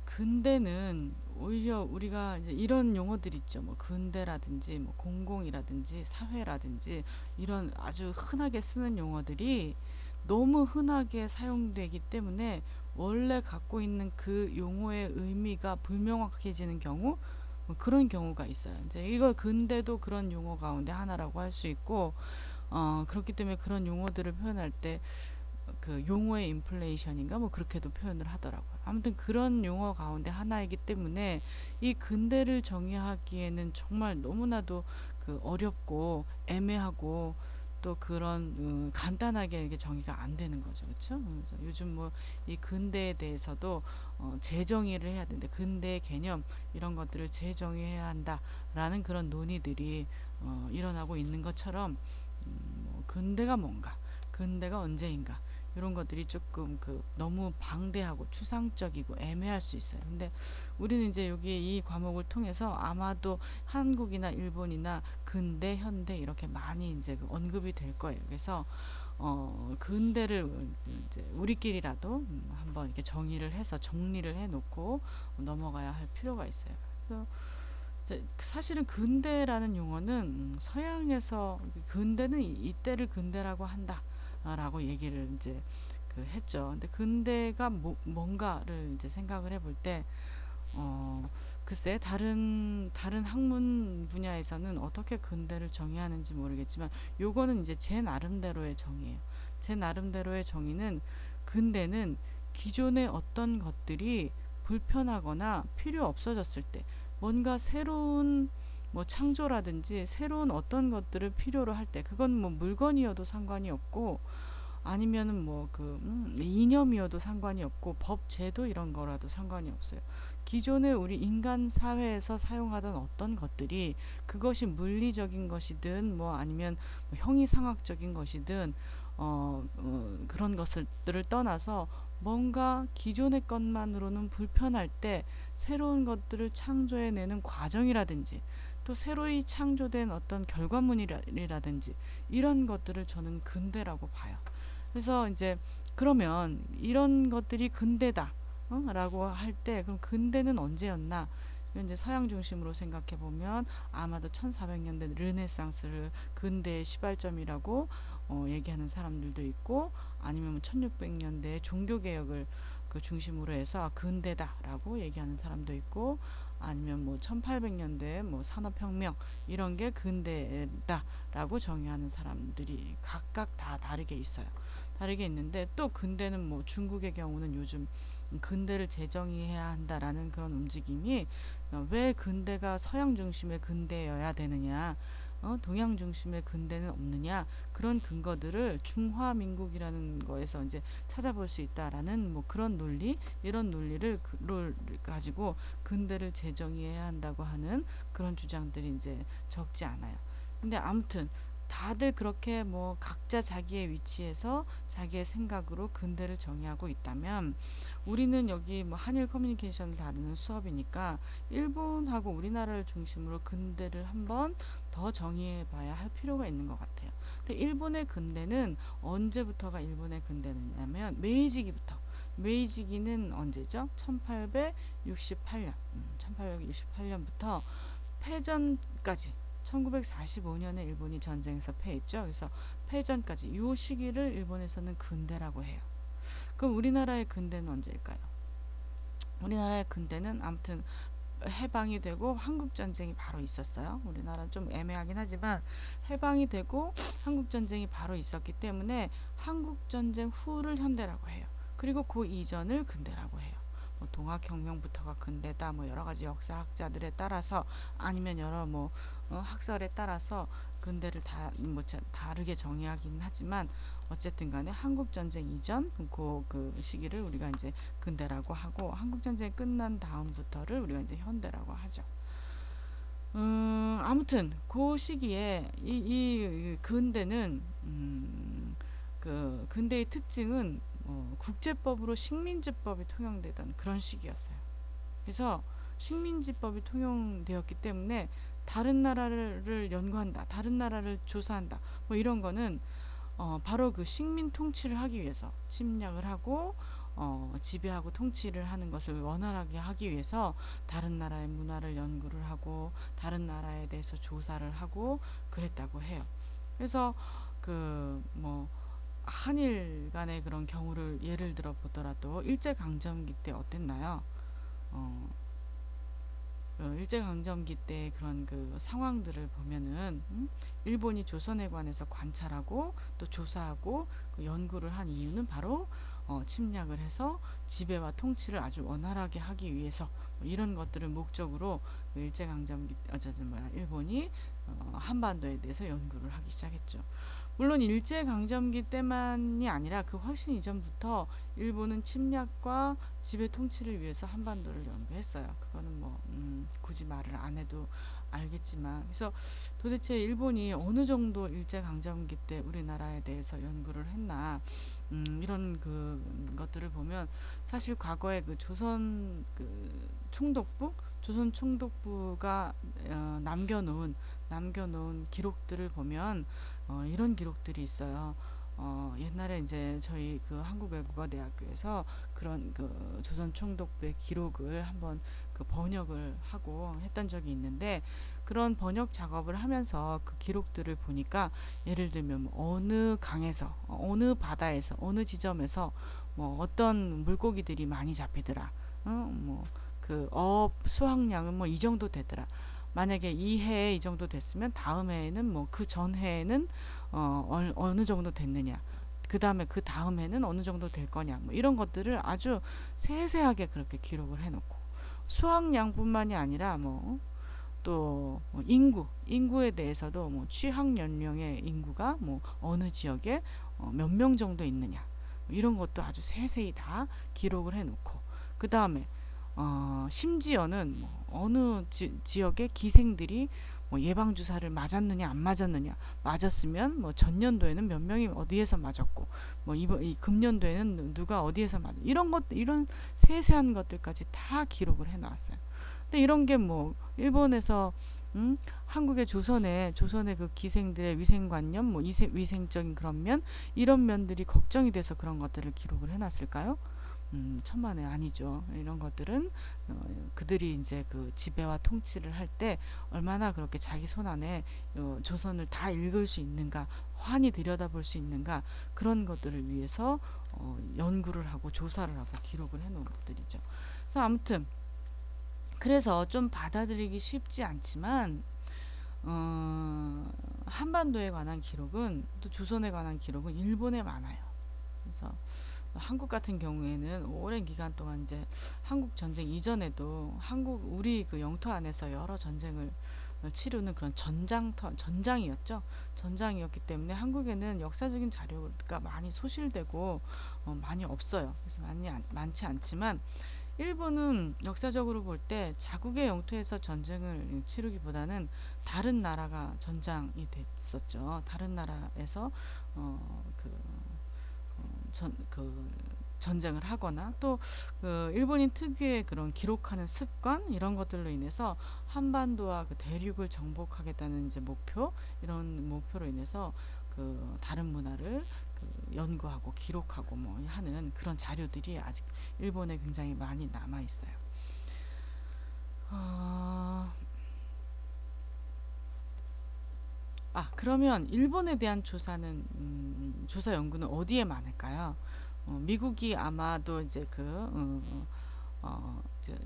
A: 근대는 오히려 우리가 이제 이런 용어들 있죠. 뭐 근대라든지 뭐 공공이라든지 사회라든지 이런 아주 흔하게 쓰는 용어들이 너무 흔하게 사용되기 때문에 원래 갖고 있는 그 용어의 의미가 불명확해지는 경우, 뭐 그런 경우가 있어요. 이제 이거 근대도 그런 용어 가운데 하나라고 할 수 있고, 그렇기 때문에 그런 용어들을 표현할 때 그 용어의 인플레이션인가 뭐 그렇게도 표현을 하더라고요. 아무튼 그런 용어 가운데 하나이기 때문에 이 근대를 정의하기에는 정말 너무나도 그 어렵고 애매하고 또 그런 간단하게 이게 정의가 안 되는 거죠. 그렇죠? 그래서 요즘 뭐 이 근대에 대해서도 재정의를 해야 되는데 근대의 개념 이런 것들을 재정의해야 한다라는 그런 논의들이 일어나고 있는 것처럼 뭐 근대가 뭔가, 근대가 언제인가 이런 것들이 조금 그 너무 방대하고 추상적이고 애매할 수 있어요. 근데 우리는 이제 여기 이 과목을 통해서 아마도 한국이나 일본이나 근대, 현대 이렇게 많이 이제 그 언급이 될 거예요. 그래서 근대를 이제 우리끼리라도 한번 이렇게 정의를 해서 정리를 해놓고 넘어가야 할 필요가 있어요. 그래서 사실은 근대라는 용어는 서양에서 근대는 이때를 근대라고 한다라고 얘기를 이제 그 했죠. 근데 근대가 뭔가를 이제 생각을 해볼 때 글쎄 다른 학문 분야에서는 어떻게 근대를 정의하는지 모르겠지만 요거는 이제 제 나름대로의 정의예요. 제 나름대로의 정의는 근대는 기존의 어떤 것들이 불편하거나 필요 없어졌을 때 뭔가 새로운 뭐 창조라든지 새로운 어떤 것들을 필요로 할 때 그건 뭐 물건이어도 상관이 없고 아니면은 뭐 그 이념이어도 상관이 없고 법 제도 이런 거라도 상관이 없어요. 기존의 우리 인간 사회에서 사용하던 어떤 것들이 그것이 물리적인 것이든 뭐 아니면 뭐 형이상학적인 것이든 그런 것들을 떠나서 뭔가 기존의 것만으로는 불편할 때 새로운 것들을 창조해내는 과정이라든지 또 새로이 창조된 어떤 결과물이라든지 이런 것들을 저는 근대라고 봐요. 그래서 이제 그러면 이런 것들이 근대다 라고 할 때 그럼 근대는 언제였나? 이건 이제 서양 중심으로 생각해 보면 아마도 1400년대 르네상스를 근대의 시발점이라고 얘기하는 사람들도 있고 아니면 1600년대 종교개혁을 그 중심으로 해서 근대다라고 얘기하는 사람도 있고 아니면 뭐 1800년대 뭐 산업혁명 이런 게 근대다라고 정의하는 사람들이 각각 다 다르게 있어요. 다르게 있는데 또 근대는 뭐 중국의 경우는 요즘 근대를 재정의해야 한다라는 그런 움직임이 왜 근대가 서양 중심의 근대여야 되느냐 동양 중심의 근대는 없느냐 그런 근거들을 중화민국이라는 거에서 이제 찾아볼 수 있다라는 뭐 그런 논리 이런 논리를 가지고 근대를 재정의해야 한다고 하는 그런 주장들이 이제 적지 않아요. 근데 아무튼 다들 그렇게 뭐 각자 자기의 위치에서 자기의 생각으로 근대를 정의하고 있다면 우리는 여기 뭐 한일 커뮤니케이션을 다루는 수업이니까 일본하고 우리나라를 중심으로 근대를 한번 더 정의해 봐야 할 필요가 있는 것 같아요. 근데 일본의 근대는 언제부터가 일본의 근대냐면 메이지기부터 메이지기는 언제죠? 1868년 1868년부터 패전까지 1945년에 일본이 전쟁에서 패했죠. 그래서 패전까지 이 시기를 일본에서는 근대라고 해요. 그럼 우리나라의 근대는 언제일까요? 우리나라의 근대는 아무튼 해방이 되고 한국전쟁이 바로 있었어요. 우리나라는 좀 애매하긴 하지만 해방이 되고 한국전쟁이 바로 있었기 때문에 한국전쟁 후를 현대라고 해요. 그리고 그 이전을 근대라고 해요. 뭐 동학혁명부터가 근대다 뭐 여러 가지 역사학자들에 따라서 아니면 여러 뭐 학설에 따라서 근대를 뭐 다르게 정의하기는 하지만 어쨌든 간에 한국전쟁 이전 그 시기를 우리가 이제 근대라고 하고 한국전쟁이 끝난 다음부터를 우리가 이제 현대라고 하죠. 아무튼 그 시기에 이 근대는 그 근대의 특징은 국제법으로 식민지법이 통용되던 그런 시기였어요. 그래서 식민지법이 통용되었기 때문에 다른 나라를 연구한다, 다른 나라를 조사한다, 뭐 이런 거는 바로 그 식민 통치를 하기 위해서 침략을 하고 지배하고 통치를 하는 것을 원활하게 하기 위해서 다른 나라의 문화를 연구를 하고 다른 나라에 대해서 조사를 하고 그랬다고 해요. 그래서 그 뭐 한일 간의 그런 경우를 예를 들어 보더라도 일제강점기 때 어땠나요? 어, 일제강점기 때 그런 그 상황들을 보면은 일본이 조선에 관해서 관찰하고 또 조사하고 그 연구를 한 이유는 바로 침략을 해서 지배와 통치를 아주 원활하게 하기 위해서 뭐 이런 것들을 목적으로 그 일제강점기 일본이 한반도에 대해서 연구를 하기 시작했죠. 물론 일제강점기 때만이 아니라 그 훨씬 이전부터 일본은 침략과 지배 통치를 위해서 한반도를 연구했어요. 그거는 뭐 굳이 말을 안 해도 알겠지만, 그래서 도대체 일본이 어느 정도 일제강점기 때 우리나라에 대해서 연구를 했나, 이런 그 것들을 보면 사실 과거에 그 조선 총독부가 남겨놓은 기록들을 보면 이런 기록들이 있어요. 옛날에 이제 저희 그 한국외국어대학교에서 그런 그 조선 총독부의 기록을 한번 그 번역을 하고 했던 적이 있는데, 그런 번역 작업을 하면서 그 기록들을 보니까 예를 들면 뭐 어느 강에서 어느 바다에서 어느 지점에서 뭐 어떤 물고기들이 많이 잡히더라. 뭐그 어업 수확량은 뭐 이 정도 되더라. 만약에 이 해에 이 정도 됐으면 다음 해에는 뭐 그 전 해에는 어느 정도 됐느냐. 그 다음에 그 다음 해는 어느 정도 될 거냐. 뭐 이런 것들을 아주 세세하게 그렇게 기록을 해놓고 수확량뿐만이 아니라 뭐 또 인구에 대해서도 뭐 취학 연령의 인구가 뭐 어느 지역에 몇 명 정도 있느냐. 뭐 이런 것도 아주 세세히 다 기록을 해놓고 그 다음에 심지어는 뭐 어느 지역의 기생들이 뭐 예방주사를 맞았느냐 안 맞았느냐, 맞았으면 뭐 전년도에는 몇 명이 어디에서 맞았고 뭐 이 금년도에는 누가 어디에서 이런 세세한 것들까지 다 기록을 해놨어요. 근데 이런 게 뭐 일본에서 한국의 조선의 그 기생들의 위생관념, 뭐 위생적인 그런 면, 이런 면들이 걱정이 돼서 그런 것들을 기록을 해놨을까요? 천만에 아니죠. 이런 것들은 그들이 이제 그 지배와 통치를 할 때 얼마나 그렇게 자기 손 안에 조선을 다 읽을 수 있는가, 환히 들여다볼 수 있는가, 그런 것들을 위해서 연구를 하고 조사를 하고 기록을 해놓은 것들이죠. 그래서 아무튼 그래서 좀 받아들이기 쉽지 않지만 한반도에 관한 기록은, 또 조선에 관한 기록은 일본에 많아요. 그래서 한국 같은 경우에는 오랜 기간 동안 이제 한국 전쟁 이전에도 우리 그 영토 안에서 여러 전쟁을 치르는 그런 전장이었죠. 전장이었기 때문에 한국에는 역사적인 자료가 많이 소실되고 많이 없어요. 그래서 많지 않지만 일본은 역사적으로 볼 때 자국의 영토에서 전쟁을 치르기보다는 다른 나라가 전장이 됐었죠. 다른 나라에서 그 전쟁을 하거나 또 그 일본인 특유의 그런 기록하는 습관, 이런 것들로 인해서 한반도와 그 대륙을 정복하겠다는 이제 이런 목표로 인해서 그 다른 문화를 그 연구하고 기록하고 뭐 하는 그런 자료들이 아직 일본에 굉장히 많이 남아 있어요. 그러면 일본에 대한 조사 연구는 어디에 많을까요? 미국이 아마도 이제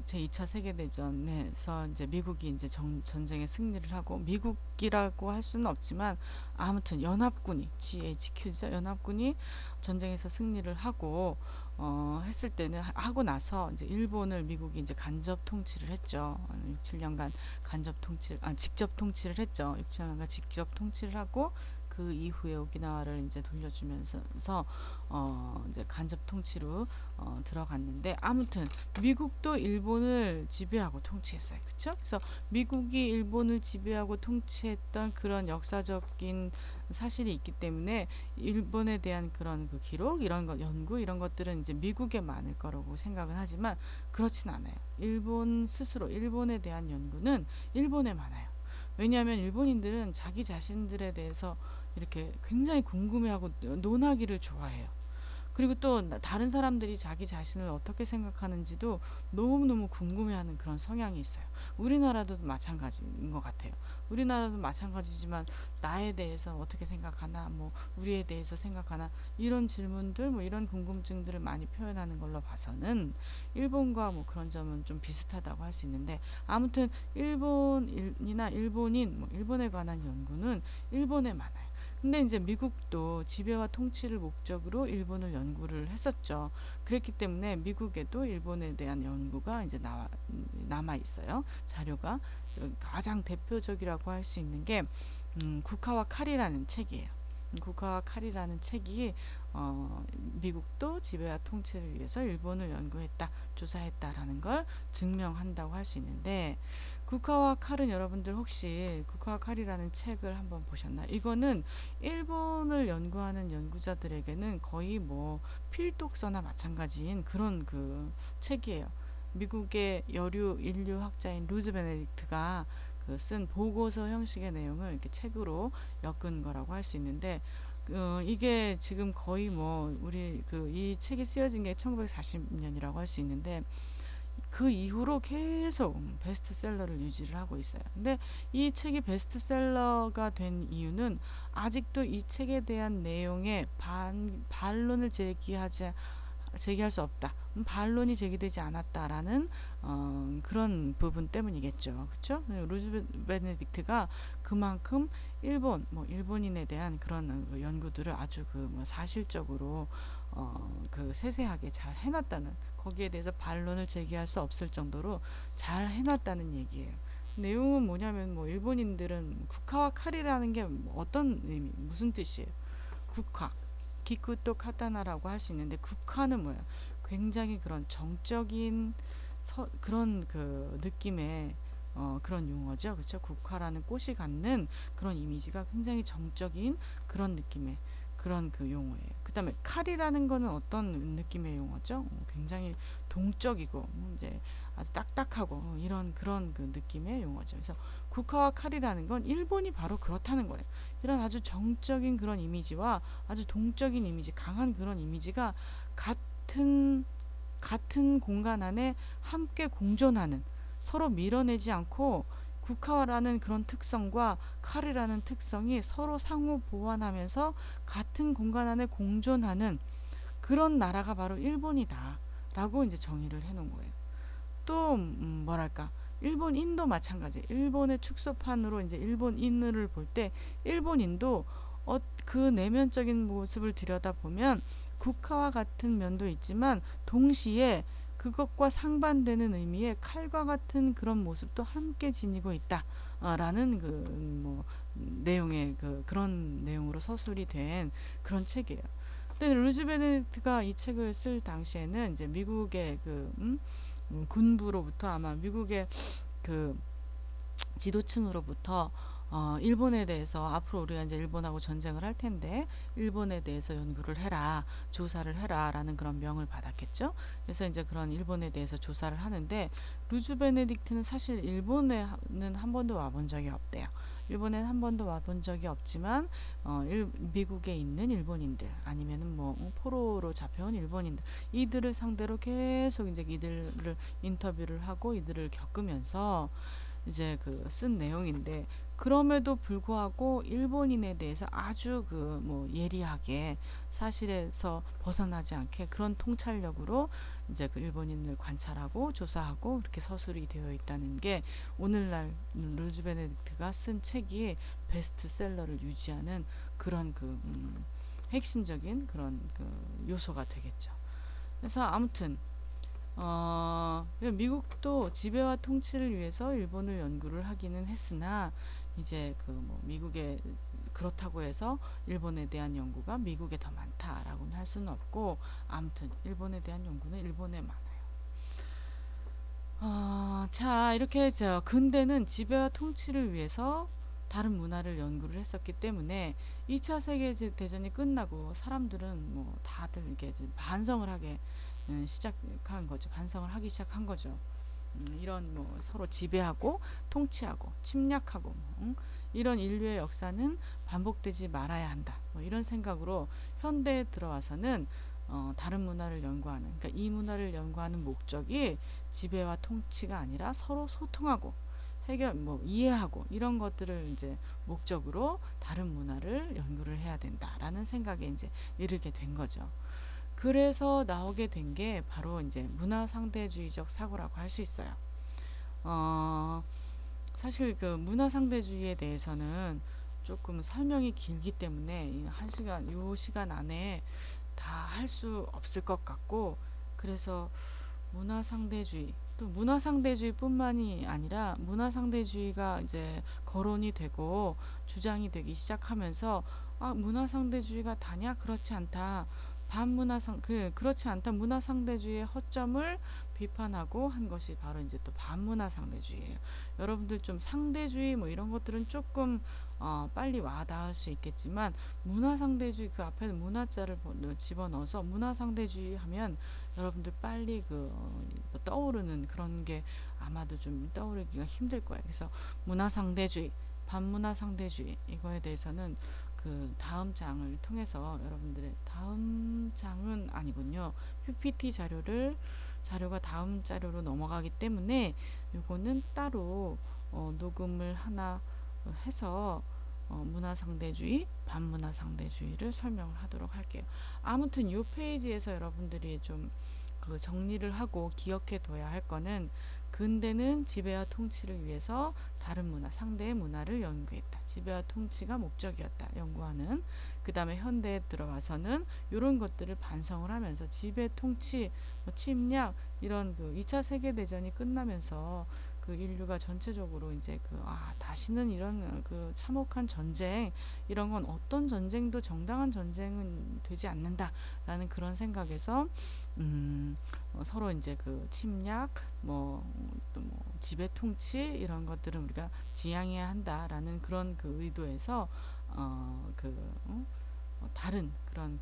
A: 제2차 세계대전에서 이제 미국이 이제 전쟁에 승리를 하고, 미국이라고 할 수는 없지만 아무튼 연합군이 GHQ죠. 연합군이 전쟁에서 승리를 하고 했을 때는, 하고 나서 이제 일본을 미국이 이제 간접 통치를 했죠. 6, 7년간 직접 통치를 했죠. 6, 7년간 직접 통치를 하고 그 이후에 오키나와를 이제 돌려주면서 이제 간접 통치로 들어갔는데, 아무튼 미국도 일본을 지배하고 통치했어요. 그렇죠? 그래서 미국이 일본을 지배하고 통치했던 그런 역사적인 사실이 있기 때문에 일본에 대한 그런 그 기록, 이런 것 연구, 이런 것들은 이제 미국에 많을 거라고 생각은 하지만 그렇진 않아요. 일본에 대한 연구는 일본에 많아요. 왜냐하면 일본인들은 자기 자신들에 대해서 이렇게 굉장히 궁금해하고 논하기를 좋아해요. 그리고 또 다른 사람들이 자기 자신을 어떻게 생각하는지도 너무너무 궁금해하는 그런 성향이 있어요. 우리나라도 마찬가지인 것 같아요. 우리나라도 마찬가지지만 나에 대해서 어떻게 생각하나, 뭐 우리에 대해서 생각하나, 이런 질문들, 뭐 이런 궁금증들을 많이 표현하는 걸로 봐서는 일본과 뭐 그런 점은 좀 비슷하다고 할 수 있는데, 아무튼 일본이나 일본인, 뭐 일본에 관한 연구는 일본에 많아요. 근데 이제 미국도 지배와 통치를 목적으로 일본을 연구를 했었죠. 그랬기 때문에 미국에도 일본에 대한 연구가 이제 남아 있어요. 자료가 가장 대표적이라고 할 수 있는 게 국화와 칼이라는 책이에요. 국화와 칼이라는 책이 미국도 지배와 통치를 위해서 일본을 연구했다, 조사했다라는 걸 증명한다고 할 수 있는데, 국화와 칼은 여러분들 혹시 국화와 칼이라는 책을 한번 보셨나요? 이거는 일본을 연구하는 연구자들에게는 거의 뭐 필독서나 마찬가지인 그런 그 책이에요. 미국의 여류 인류학자인 루즈 베네딕트가 쓴 보고서 형식의 내용을 이렇게 책으로 엮은 거라고 할 수 있는데, 이게 지금 거의 뭐 우리 이 책이 쓰여진 게 1940년이라고 할 수 있는데, 그 이후로 계속 베스트셀러를 유지를 하고 있어요. 근데 이 책이 베스트셀러가 된 이유는 아직도 이 책에 대한 내용에 반론을 제기할 수 없다. 반론이 제기되지 않았다라는 그런 부분 때문이겠죠. 그렇죠? 루즈 베네딕트가 그만큼 일본인에 대한 그런 연구들을 아주 뭐 사실적으로 그 세세하게 잘 해놨다는, 거기에 대해서 반론을 제기할 수 없을 정도로 잘 해놨다는 얘기예요. 내용은 뭐냐면, 뭐 일본인들은 국화와 칼이라는 게 어떤 의미, 무슨 뜻이에요? 국화, 기쿠또 카타나라고 할 수 있는데, 국화는 뭐예요? 굉장히 그런 정적인 그런 그 느낌의 그런 용어죠. 그렇죠? 국화라는 꽃이 갖는 그런 이미지가 굉장히 정적인 그런 느낌의 그런 그 용어예요. 그다음에 칼이라는 거는 어떤 느낌의 용어죠? 굉장히 동적이고 이제 아주 딱딱하고 이런 그런 그 느낌의 용어죠. 그래서 국화와 칼이라는 건 일본이 바로 그렇다는 거예요. 이런 아주 정적인 그런 이미지와 아주 동적인 이미지, 강한 그런 이미지가 같은 공간 안에 함께 공존하는, 서로 밀어내지 않고, 국화라는 그런 특성과 칼이라는 특성이 서로 상호 보완하면서 같은 공간 안에 공존하는 그런 나라가 바로 일본이다 라고 이제 정의를 해놓은 거예요. 또 뭐랄까, 일본인도 마찬가지. 일본의 축소판으로 이제 일본인을 볼 때, 일본인도 그 내면적인 모습을 들여다보면 국화와 같은 면도 있지만, 동시에 그것과 상반되는 의미의 칼과 같은 그런 모습도 함께 지니고 있다. 라는 뭐 내용의 그런 내용으로 서술이 된 그런 책이에요. 근데 루즈베네트가 이 책을 쓸 당시에는 이제 미국의 군부로부터, 아마 미국의 그 지도층으로부터 일본에 대해서, 앞으로 우리가 이제 일본하고 전쟁을 할 텐데 일본에 대해서 연구를 해라, 조사를 해라라는 그런 명을 받았겠죠. 그래서 이제 그런 일본에 대해서 조사를 하는데, 루즈 베네딕트는 사실 일본에는 한 번도 와본 적이 없대요. 일본에 한 번도 와본 적이 없지만 미국에 있는 일본인들, 아니면은 뭐 포로로 잡혀온 일본인들, 이들을 상대로 계속 이제 이들을 인터뷰를 하고 이들을 겪으면서 이제 쓴 내용인데, 그럼에도 불구하고 일본인에 대해서 아주 뭐 예리하게, 사실에서 벗어나지 않게 그런 통찰력으로 이제 일본인을 관찰하고 조사하고 그렇게 서술이 되어 있다는 게, 오늘날 루즈 베네딕트가 쓴 책이 베스트셀러를 유지하는 그런 핵심적인 그런 요소가 되겠죠. 그래서 아무튼 미국도 지배와 통치를 위해서 일본을 연구를 하기는 했으나, 이제 뭐 미국에 그렇다고 해서 일본에 대한 연구가 미국에 더 많다라고는 할 수는 없고, 아무튼 일본에 대한 연구는 일본에 많아요. 자, 이렇게 근대는 지배와 통치를 위해서 다른 문화를 연구를 했었기 때문에 2차 세계대전이 끝나고 사람들은 뭐 다들 이렇게 반성을 하게 시작한 거죠. 반성을 하기 시작한 거죠. 이런 뭐 서로 지배하고 통치하고 침략하고 이런 인류의 역사는 반복되지 말아야 한다. 뭐 이런 생각으로 현대에 들어와서는 다른 문화를 연구하는, 그러니까 이 문화를 연구하는 목적이 지배와 통치가 아니라 서로 소통하고 해결, 뭐 이해하고 이런 것들을 이제 목적으로 다른 문화를 연구를 해야 된다라는 생각에 이제 이르게 된 거죠. 그래서 나오게 된 게 바로 이제 문화 상대주의적 사고라고 할 수 있어요. 어, 사실 그 문화 상대주의에 대해서는 조금 설명이 길기 때문에 한 시간, 요 시간 안에 다 할 수 없을 것 같고, 그래서 문화상대주의, 또 문화상대주의뿐만이 아니라 문화상대주의가 이제 거론이 되고 주장이 되기 시작하면서, 아, 문화상대주의가 다냐? 그렇지 않다. 반문화상 그렇지 않다. 문화상대주의의 허점을 비판하고 한 것이 바로 이제 또 반문화상대주의예요. 여러분들 좀 상대주의 뭐 이런 것들은 조금 빨리 와닿을 수 있겠지만, 문화상대주의 그 앞에 문화자를 집어넣어서 문화상대주의 하면 여러분들 빨리 떠오르는 그런 게 아마도 좀 떠오르기가 힘들 거예요. 그래서 문화상대주의, 반문화상대주의 이거에 대해서는 그 다음 장을 통해서, 여러분들의 다음 장은 아니군요. PPT 자료가 다음 자료로 넘어가기 때문에 요거는 따로 녹음을 하나 해서 문화상대주의, 반문화상대주의를 설명을 하도록 할게요. 아무튼 이 페이지에서 여러분들이 좀 그 정리를 하고 기억해 둬야 할 거는, 근대는 지배와 통치를 위해서 다른 문화, 상대의 문화를 연구했다. 지배와 통치가 목적이었다. 연구하는. 그 다음에 현대에 들어와서는 이런 것들을 반성을 하면서 지배, 통치, 침략 이런 그 2차 세계대전이 끝나면서 그 인류가 전체적으로 이제 다시는 이런 그 참혹한 전쟁, 이런 건 어떤 전쟁도 정당한 전쟁은 되지 않는다라는 그런 생각에서 서로 이제 그 침략, 또 지배 통치 이런 것들은 우리가 지양해야 한다라는 그런 그 의도에서 다른 그런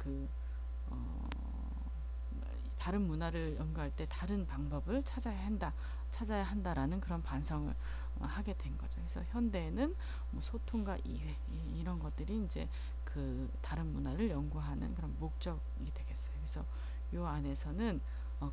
A: 다른 문화를 연구할 때 다른 방법을 찾아야 한다라는 그런 반성을 하게 된 거죠. 그래서 현대에는 뭐 소통과 이해 이런 것들이 이제 그 다른 문화를 연구하는 그런 목적이 되겠어요. 그래서 요 안에서는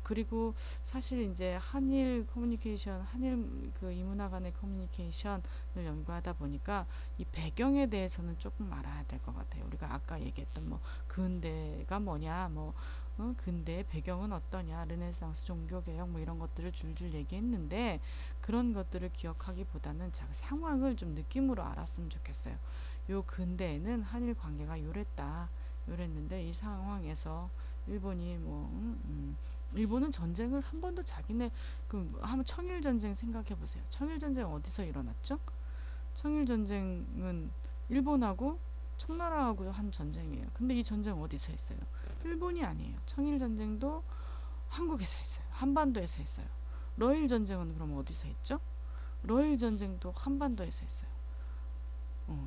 A: 그리고 사실 이제 한일 커뮤니케이션, 한일 그 이문화 간의 커뮤니케이션을 연구하다 보니까 이 배경에 대해서는 조금 알아야 될 것 같아요. 우리가 아까 얘기했던 뭐 근대가 뭐냐, 근대의 배경은 어떠냐, 르네상스, 종교개혁 뭐 이런 것들을 줄줄 얘기했는데, 그런 것들을 기억하기보다는 제가 상황을 좀 느낌으로 알았으면 좋겠어요. 요 근대에는 한일 관계가 요랬는데 이 상황에서 일본이 일본은 전쟁을 한 번도 자기네 한번 청일 전쟁 생각해 보세요. 청일 전쟁 어디서 일어났죠? 청일 전쟁은 일본하고 청나라하고 한 전쟁이에요. 근데 이 전쟁 어디서 했어요? 일본이 아니에요. 청일 전쟁도 한국에서 했어요. 한반도에서 했어요. 러일 전쟁은 그럼 어디서 했죠? 러일 전쟁도 한반도에서 했어요.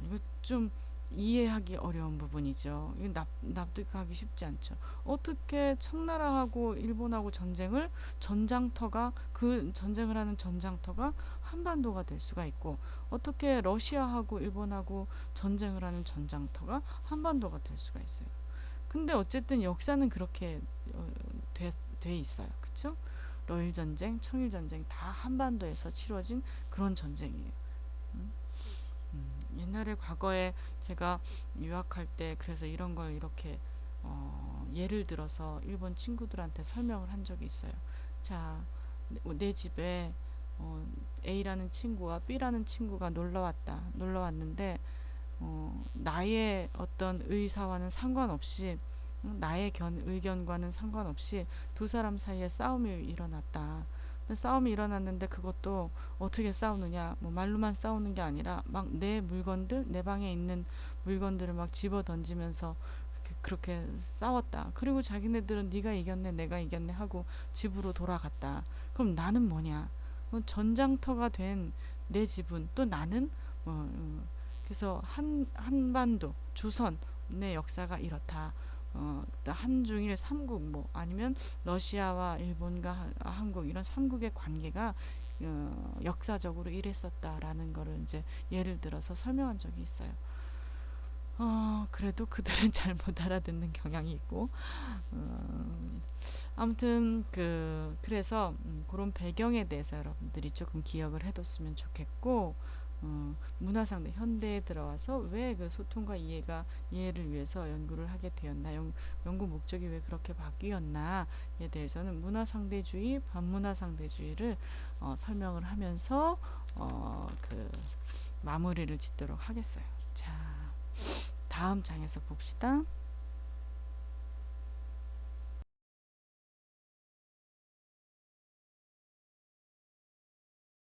A: 이거 좀 이해하기 어려운 부분이죠. 이거 납득하기 쉽지 않죠. 어떻게 청나라하고 일본하고 그 전쟁을 하는 전장터가 한반도가 될 수가 있고, 어떻게 러시아하고 일본하고 전쟁을 하는 전장터가 한반도가 될 수가 있어요. 근데 어쨌든 역사는 그렇게 돼 있어요. 그쵸? 러일 전쟁, 청일 전쟁 다 한반도에서 치러진 그런 전쟁이에요. 옛날에 과거에 제가 유학할 때 그래서 이런 걸 이렇게 예를 들어서 일본 친구들한테 설명을 한 적이 있어요. 자, 내 집에 A라는 친구와 B라는 친구가 놀러 왔는데 나의 어떤 의사와는 상관없이, 나의 의견과는 상관없이 두 사람 사이에 싸움이 일어났다. 싸움이 일어났는데 그것도 어떻게 싸우느냐, 뭐 말로만 싸우는 게 아니라 막 내 방에 있는 물건들을 막 집어 던지면서 그렇게 싸웠다. 그리고 자기네들은 네가 이겼네, 내가 이겼네 하고 집으로 돌아갔다. 그럼 나는 뭐냐? 전장터가 된 내 집은 또 나는 그래서 한반도 조선의 역사가 이렇다. 한중일 삼국 아니면 러시아와 일본과 한국 이런 삼국의 관계가 역사적으로 이랬었다라는 거를 이제 예를 들어서 설명한 적이 있어요. 그래도 그들은 잘 못 알아듣는 경향이 있고, 어, 아무튼 그래서 그런 배경에 대해서 여러분들이 조금 기억을 해뒀으면 좋겠고, 문화상대 현대에 들어와서 왜 그 소통과 이해를 위해서 연구를 하게 되었나, 연구 목적이 왜 그렇게 바뀌었나에 대해서는 문화상대주의, 반문화상대주의를 설명을 하면서 그 마무리를 짓도록 하겠어요. 자, 다음 장에서 봅시다.